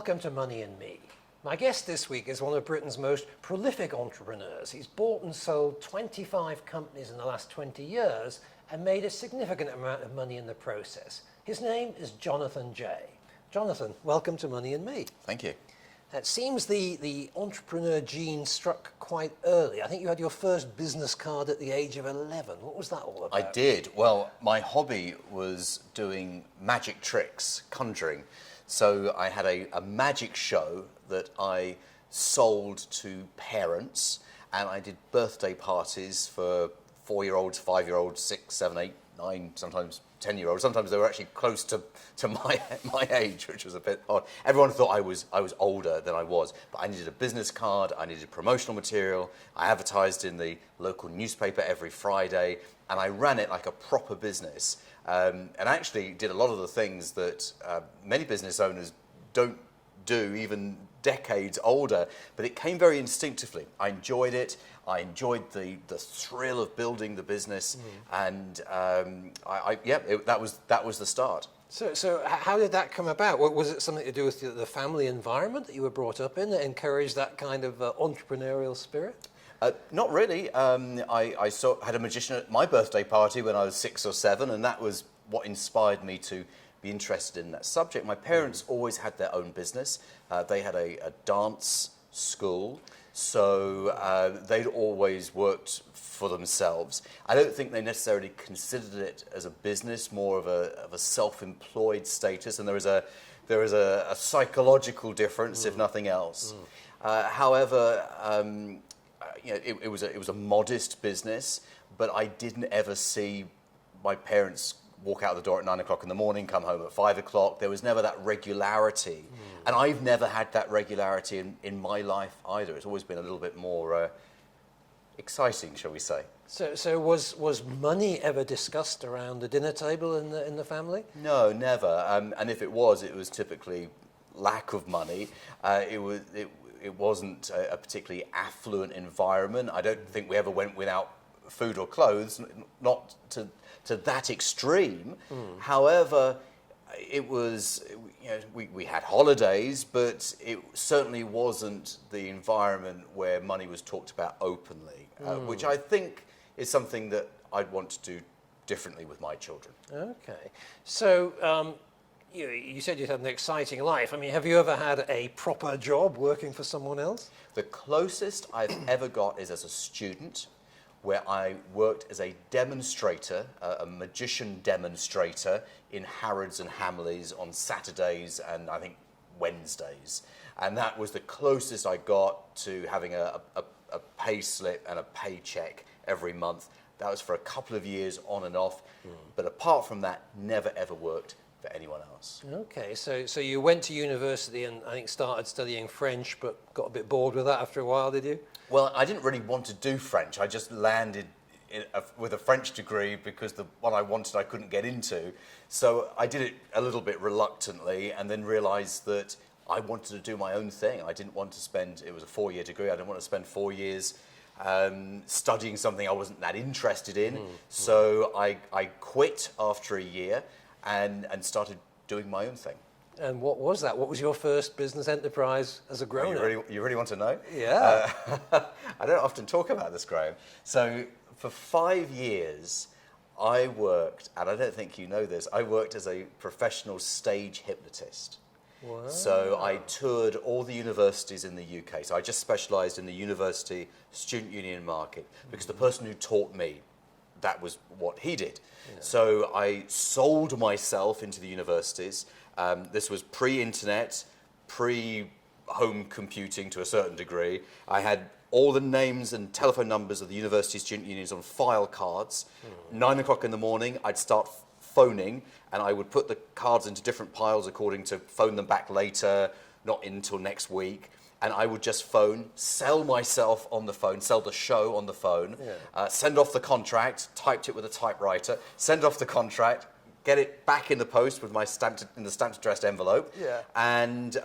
welcome to Money and Me. My guest this week is one of Britain's most prolific entrepreneurs. He's bought and sold 25 companies in the last 20 years and made a significant amount of money in the process. His name is Jonathan Jay. Jonathan, welcome to Money and Me. Thank you. It seems the entrepreneur gene struck quite early. I think you had your first business card at the age of 11. What was that all about? I did. Well, my hobby was doing magic tricks, conjuring. So I had a magic show that I sold to parents, and I did birthday parties for 4-year-olds, 5-year-olds, 6, 7, 8, 9, sometimes 10-year-olds. Sometimes they were actually close to my age, which was a bit odd. Everyone thought I was older than I was, but I needed a business card, I needed promotional material, I advertised in the local newspaper every Friday, and I ran it like a proper business. And actually did a lot of the things that many business owners don't do, even decades older, but it came very instinctively. I enjoyed it. I enjoyed the thrill of building the business, and that was the start. So how did that come about? Was it something to do with the family environment that you were brought up in that encouraged that kind of entrepreneurial spirit? Not really. I had a magician at my birthday party when I was 6 or 7, and that was what inspired me to be interested in that subject. My parents always had their own business. They had a dance school, so they'd always worked for themselves. I don't think they necessarily considered it as a business, more of a self-employed status, and there is a psychological difference, if nothing else. However, it was a modest business, but I didn't ever see my parents walk out the door at 9 o'clock in the morning, come home at 5 o'clock. There was never that regularity. And I've never had that regularity in my life either. It's always been a little bit more exciting, shall we say. So was money ever discussed around the dinner table in the family? No, never. And if it was typically lack of money. It wasn't a particularly affluent environment. I don't think we ever went without food or clothes, not to that extreme. However, it was, we had holidays, but it certainly wasn't the environment where money was talked about openly, which I think is something that I'd want to do differently with my children. Okay. So you said you had an exciting life. I mean, have you ever had a proper job working for someone else? The closest I've ever got is as a student, where I worked as a demonstrator, a magician demonstrator in Harrods and Hamleys on Saturdays and I think Wednesdays. And that was the closest I got to having a pay slip and a paycheck every month. That was for a couple of years on and off. But apart from that, never ever worked for anyone else. Okay, so you went to university and I think started studying French, but got a bit bored with that after a while, did you? Well, I didn't really want to do French. I just landed with a French degree because the one I wanted I couldn't get into. So I did it a little bit reluctantly and then realized that I wanted to do my own thing. I didn't want to spend, it was a 4-year degree, I didn't want to spend 4 years studying something I wasn't that interested in. So I quit after a year and started doing my own thing. And what was that? What was your first business enterprise as a grown-up? You really want to know? Yeah. I don't often talk about this, Graham. So for 5 years, I worked, and I don't think you know this, I worked as a professional stage hypnotist. Wow. So I toured all the universities in the UK. So I just specialised in the university student union market because the person who taught me, that was what he did. Yeah. So I sold myself into the universities. This was pre-internet, pre-home computing to a certain degree. I had all the names and telephone numbers of the university student unions on file cards. 9 o'clock in the morning, I'd start phoning, and I would put the cards into different piles according to phone them back later, not in until next week. And I would just phone, sell myself on the phone, sell the show on the phone, send off the contract, typed it with a typewriter, send off the contract, get it back in the post with my stamped addressed envelope. Yeah. And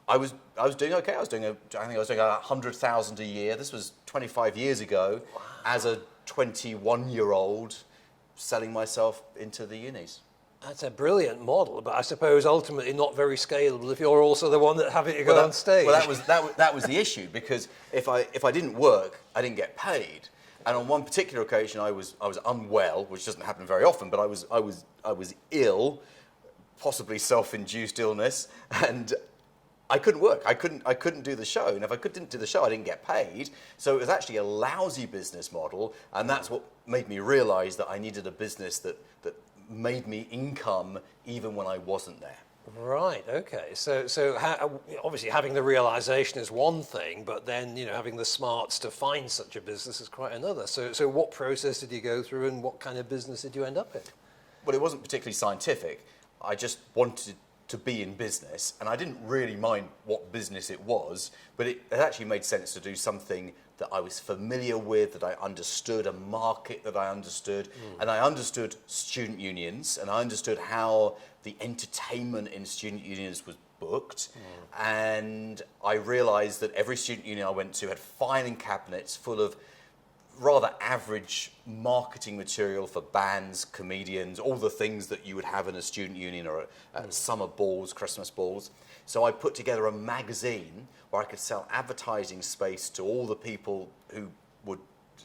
I was doing okay. I think I was doing 100,000 a year. This was 25 years ago. Wow. As a 21-year-old selling myself into the unis. That's a brilliant model, but I suppose ultimately not very scalable if you're also the one that having to go on stage. Well, that was the issue, because if I didn't work, I didn't get paid. And on one particular occasion, I was unwell, which doesn't happen very often, but I was ill, possibly self-induced illness, and I couldn't work. I couldn't do the show, and if I didn't do the show, I didn't get paid. So it was actually a lousy business model, and that's what made me realise that I needed a business that made me income even when I wasn't there. Right. Okay. So obviously having the realization is one thing, but then having the smarts to find such a business is quite another. So what process did you go through, and what kind of business did you end up in? Well, it wasn't particularly scientific. I just wanted to be in business, and I didn't really mind what business it was, but it actually made sense to do something that I was familiar with, that I understood, a market that I understood, and I understood student unions, and I understood how the entertainment in student unions was booked, and I realised that every student union I went to had filing cabinets full of rather average marketing material for bands, comedians, all the things that you would have in a student union or at summer balls, Christmas balls. So I put together a magazine where I could sell advertising space to all the people who would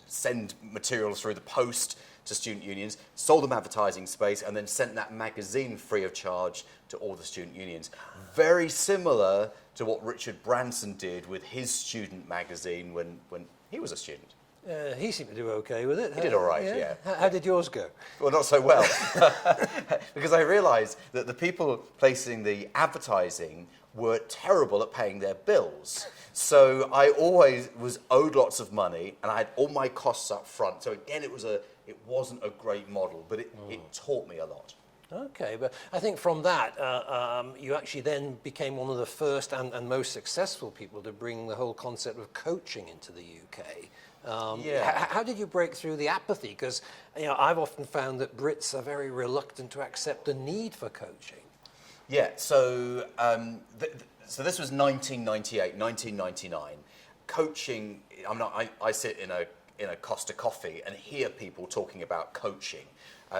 send materials through the post to student unions, sold them advertising space, and then sent that magazine free of charge to all the student unions. Very similar to what Richard Branson did with his student magazine when he was a student. He seemed to do okay with it. He did all right, yeah. How did yours go? Well, not so well, because I realised that the people placing the advertising were terrible at paying their bills. So I always was owed lots of money, and I had all my costs up front. So again, it wasn't a great model, but it taught me a lot. Okay, but I think from that, you actually then became one of the first and most successful people to bring the whole concept of coaching into the UK. How did you break through the apathy? Because I've often found that Brits are very reluctant to accept the need for coaching. Yeah, so so this was 1998, 1999. Coaching, I sit in a Costa Coffee and hear people talking about coaching,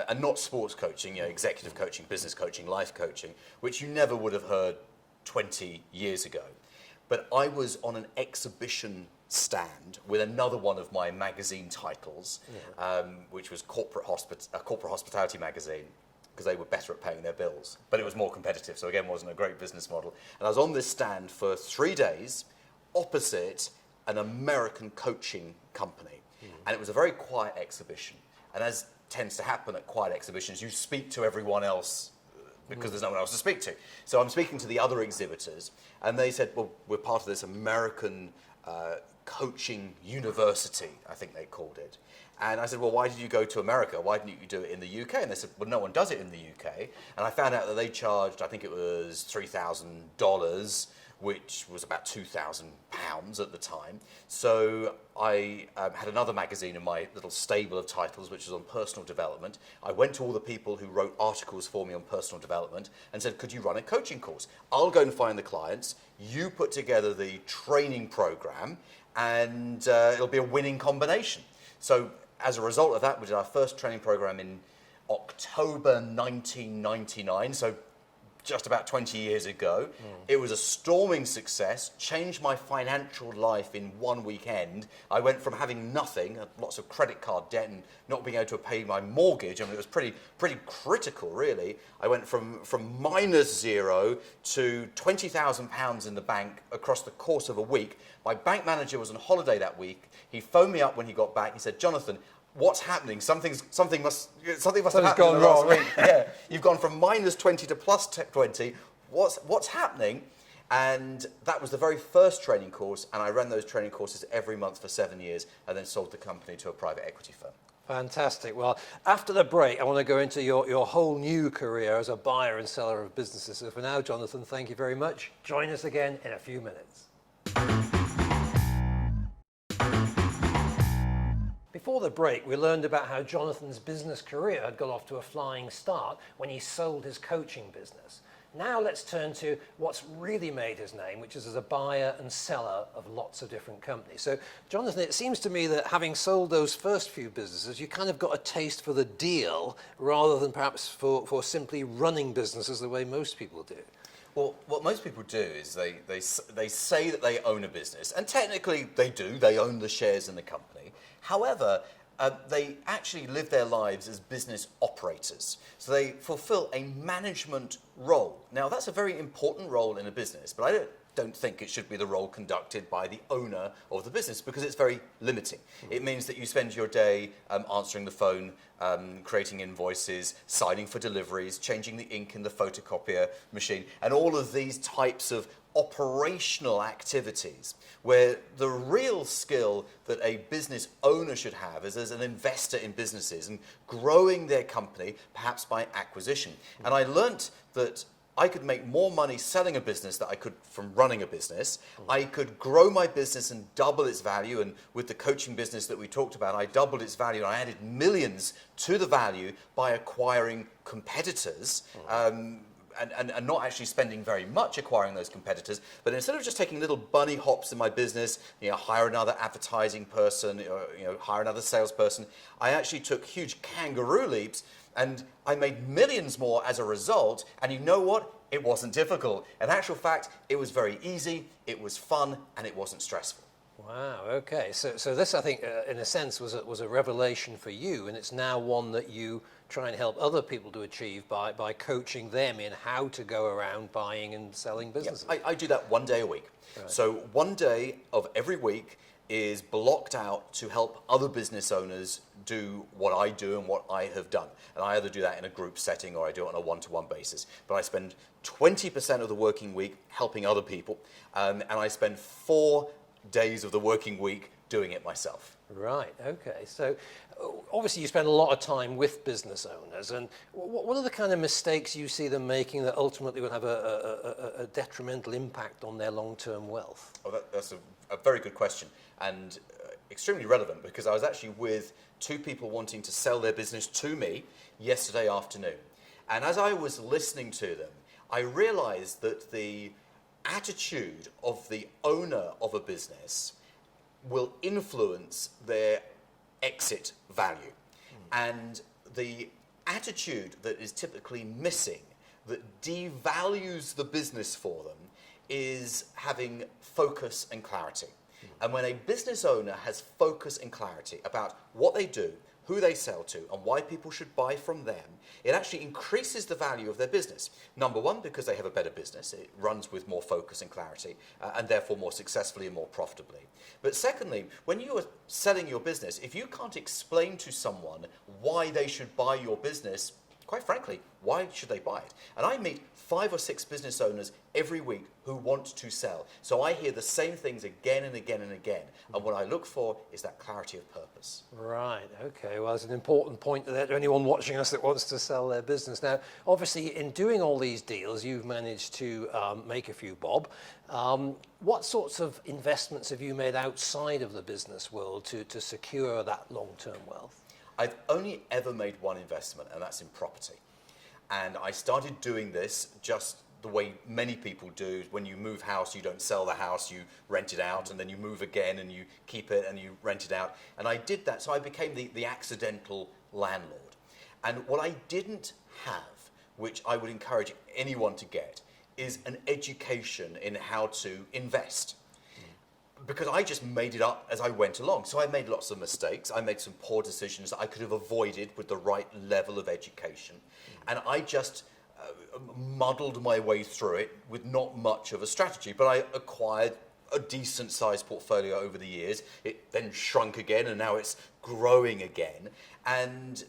and not sports coaching, executive coaching, business coaching, life coaching, which you never would have heard 20 years ago. But I was on an exhibition stand with another one of my magazine titles, which was a corporate hospitality magazine, because they were better at paying their bills, but it was more competitive, so again wasn't a great business model. And I was on this stand for 3 days opposite an American coaching company, and it was a very quiet exhibition. And as tends to happen at quiet exhibitions, you speak to everyone else because there's no one else to speak to. So I'm speaking to the other exhibitors, and they said, well, we're part of this American coaching university, I think they called it. And I said, well, why did you go to America? Why didn't you do it in the UK? And they said, well, no one does it in the UK. And I found out that they charged, I think it was $3,000, which was about £2,000 at the time. So I had another magazine in my little stable of titles, which was on personal development. I went to all the people who wrote articles for me on personal development and said, could you run a coaching course? I'll go and find the clients. You put together the training program, and it'll be a winning combination. So as a result of that, we did our first training program in October 1999, so just about 20 years ago. It was a storming success, changed my financial life in one weekend. I went from having nothing, lots of credit card debt and not being able to pay my mortgage. I mean, it was pretty critical, really. I went from -0 to £20,000 in the bank across the course of a week. My bank manager was on holiday that week. He phoned me up when he got back. He said, Jonathan, what's happening? Something must have happened gone in the last wrong. week. Yeah, you've gone from -20 to +20. What's happening? And that was the very first training course, and I ran those training courses every month for 7 years, and then sold the company to a private equity firm. Fantastic. Well, after the break, I want to go into your whole new career as a buyer and seller of businesses. So for now, Jonathan, thank you very much. Join us again in a few minutes. Before the break, we learned about how Jonathan's business career had got off to a flying start when he sold his coaching business. Now let's turn to what's really made his name, which is as a buyer and seller of lots of different companies. So, Jonathan, it seems to me that having sold those first few businesses, you kind of got a taste for the deal rather than perhaps for simply running businesses the way most people do. Well, what most people do is they say that they own a business, and technically they do. They own the shares in the company. However, they actually live their lives as business operators. So they fulfill a management role. Now, that's a very important role in a business, but I don't think it should be the role conducted by the owner of the business because it's very limiting. It means that you spend your day answering the phone, creating invoices, signing for deliveries, changing the ink in the photocopier machine, and all of these types of operational activities where the real skill that a business owner should have is as an investor in businesses and growing their company, perhaps by acquisition. And I learnt that I could make more money selling a business than I could from running a business. I could grow my business and double its value. And with the coaching business that we talked about, I doubled its value and I added millions to the value by acquiring competitors. And not actually spending very much acquiring those competitors, but instead of just taking little bunny hops in my business, hire another advertising person, hire another salesperson, I actually took huge kangaroo leaps and I made millions more as a result. And you know what? It wasn't difficult. In actual fact, it was very easy, it was fun, and it wasn't stressful. Wow, okay. So this, I think, in a sense, was a revelation for you, and it's now one that you try and help other people to achieve by coaching them in how to go around buying and selling businesses. Yeah, I do that one day a week. Right. So one day of every week is blocked out to help other business owners do what I do and what I have done. And I either do that in a group setting or I do it on a one-to-one basis. But I spend 20% of the working week helping other people, and I spend 4 days of the working week doing it myself. Right, okay. So obviously you spend a lot of time with business owners, and what are the kind of mistakes you see them making that ultimately will have a detrimental impact on their long-term wealth? Oh, that's a very good question, and extremely relevant, because I was actually with 2 people wanting to sell their business to me yesterday afternoon. And as I was listening to them, I realized that the attitude of the owner of a business will influence their exit value. And the attitude that is typically missing, that devalues the business for them, is having focus and clarity. And when a business owner has focus and clarity about what they do, who they sell to, and why people should buy from them, it actually increases the value of their business. Number one, because they have a better business. It runs with more focus and clarity, and therefore more successfully and more profitably. But secondly, when you are selling your business, if you can't explain to someone why they should buy your business, quite frankly, why should they buy it? And I meet 5 or 6 business owners every week who want to sell. So I hear the same things again and again and again. And what I look for is that clarity of purpose. Right, okay. Well, it's an important point there to anyone watching us that wants to sell their business. Now, obviously, in doing all these deals, you've managed to make a few bob. What sorts of investments have you made outside of the business world to secure that long-term wealth? I've only ever made one investment, and that's in property. And I started doing this just the way many people do. When you move house, you don't sell the house, you rent it out, and then you move again and you keep it and you rent it out. And I did that, so I became the accidental landlord. And what I didn't have, which I would encourage anyone to get, is an education in how to invest. Because I just made it up as I went along. So I made lots of mistakes. I made some poor decisions that I could have avoided with the right level of education. And I just muddled my way through it with not much of a strategy. But I acquired a decent sized portfolio over the years. It then shrunk again, and now it's growing again. And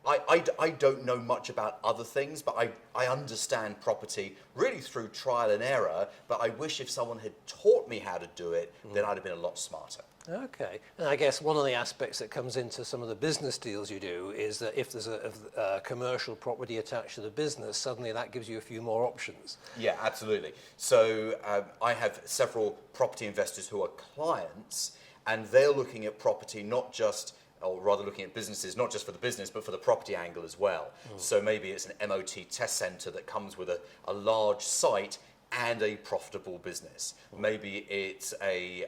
I don't know much about other things, but I understand property really through trial and error, but I wish if someone had taught me how to do it, then I'd have been a lot smarter. Okay. And I guess one of the aspects that comes into some of the business deals you do is that if there's a commercial property attached to the business, suddenly that gives you a few more options. Yeah, absolutely. So I have several property investors who are clients, and they're looking at property not just or rather looking at businesses, not just for the business, but for the property angle as well. So maybe it's an MOT test center that comes with a large site and a profitable business. Maybe it's a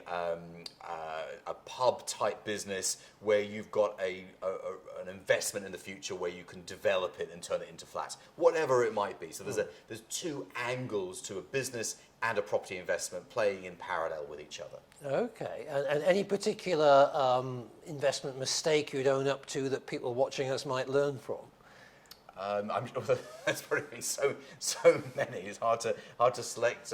pub type business where you've got an investment in the future where you can develop it and turn it into flats, whatever it might be. So there's two angles to a business and a property investment playing in parallel with each other. Okay, and any particular investment mistake you'd own up to that people watching us might learn from? There's probably been so many. It's hard to select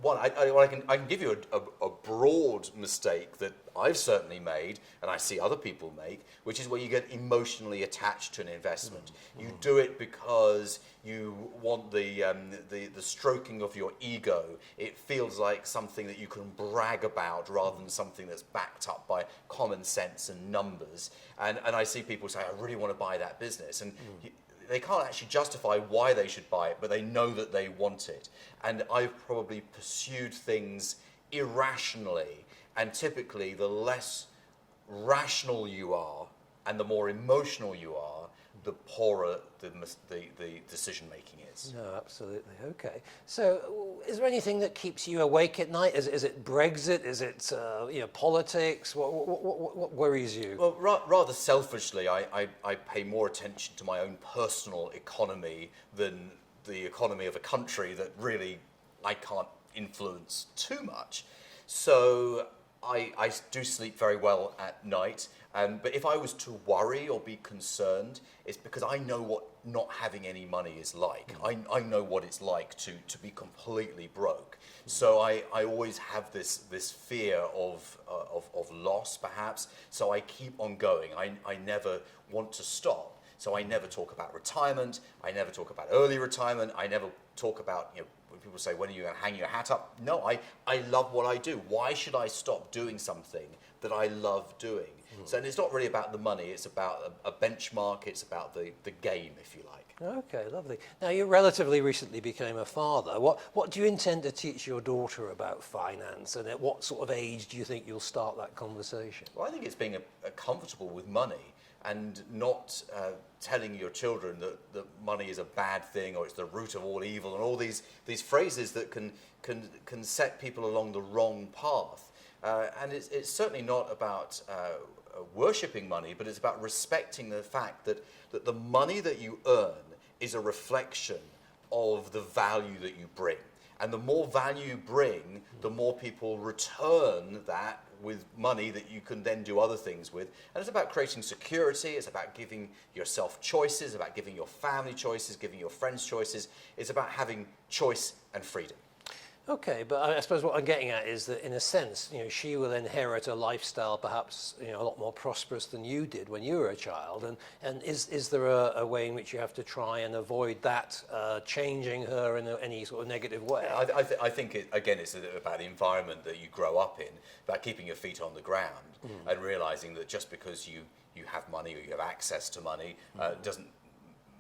one. I can give you a broad mistake that I've certainly made, and I see other people make, which is where you get emotionally attached to an investment. You do it because you want the stroking of your ego. It feels like something that you can brag about rather than something that's backed up by common sense and numbers. And I see people say, I really want to buy that business. And they can't actually justify why they should buy it, but they know that they want it. And I've probably pursued things irrationally, and typically the less rational you are and the more emotional you are, the poorer the decision making is. No, absolutely. Okay. So, is there anything that keeps you awake at night? Is it Brexit? Is it politics? What worries you? Well, rather selfishly, I pay more attention to my own personal economy than the economy of a country that really I can't influence too much. So I do sleep very well at night. But if I was to worry or be concerned, it's because I know what not having any money is like. I know what it's like to be completely broke. So I always have this fear of loss, perhaps. So I keep on going. I never want to stop. So I never talk about retirement. I never talk about early retirement. I never talk about, when people say, when are you going to hang your hat up? No, I love what I do. Why should I stop doing something that I love doing? So and it's not really about the money, it's about a benchmark, it's about the game, if you like. Okay, lovely. Now, you relatively recently became a father. What do you intend to teach your daughter about finance, and at what sort of age do you think you'll start that conversation? Well, I think it's being comfortable with money and not telling your children that money is a bad thing or it's the root of all evil and all these phrases that can set people along the wrong path. And it's certainly not about worshipping money, but it's about respecting the fact that the money that you earn is a reflection of the value that you bring. And the more value you bring, the more people return that with money that you can then do other things with. And it's about creating security, it's about giving yourself choices, about giving your family choices, giving your friends choices. It's about having choice and freedom. Okay, but I suppose what I'm getting at is that, in a sense, she will inherit a lifestyle perhaps a lot more prosperous than you did when you were a child. And is there a way in which you have to try and avoid that changing her in any sort of negative way? I think it's about the environment that you grow up in, about keeping your feet on the ground and realizing that just because you have money or you have access to money doesn't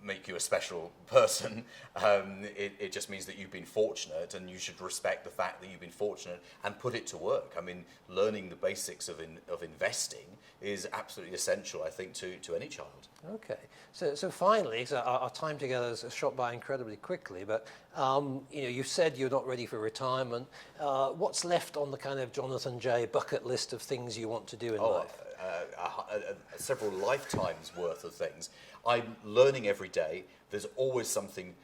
make you a special person. It just means that you've been fortunate, and you should respect the fact that you've been fortunate and put it to work. I mean, learning the basics of investing is absolutely essential, I think, to any child. Okay, so finally, so our time together has shot by incredibly quickly, but you said you're not ready for retirement. What's left on the kind of Jonathan J. bucket list of things you want to do in life? Several lifetimes worth of things. I'm learning every day. There's always something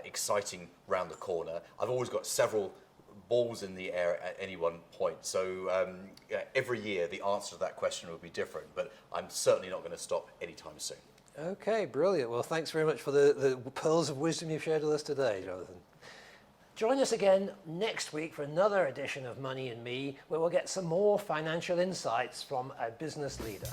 exciting round the corner. I've always got several balls in the air at any one point. So every year the answer to that question will be different, but I'm certainly not going to stop anytime soon. Okay, brilliant. Well, thanks very much for the pearls of wisdom you've shared with us today, Jonathan. Join us again next week for another edition of Money and Me, where we'll get some more financial insights from a business leader.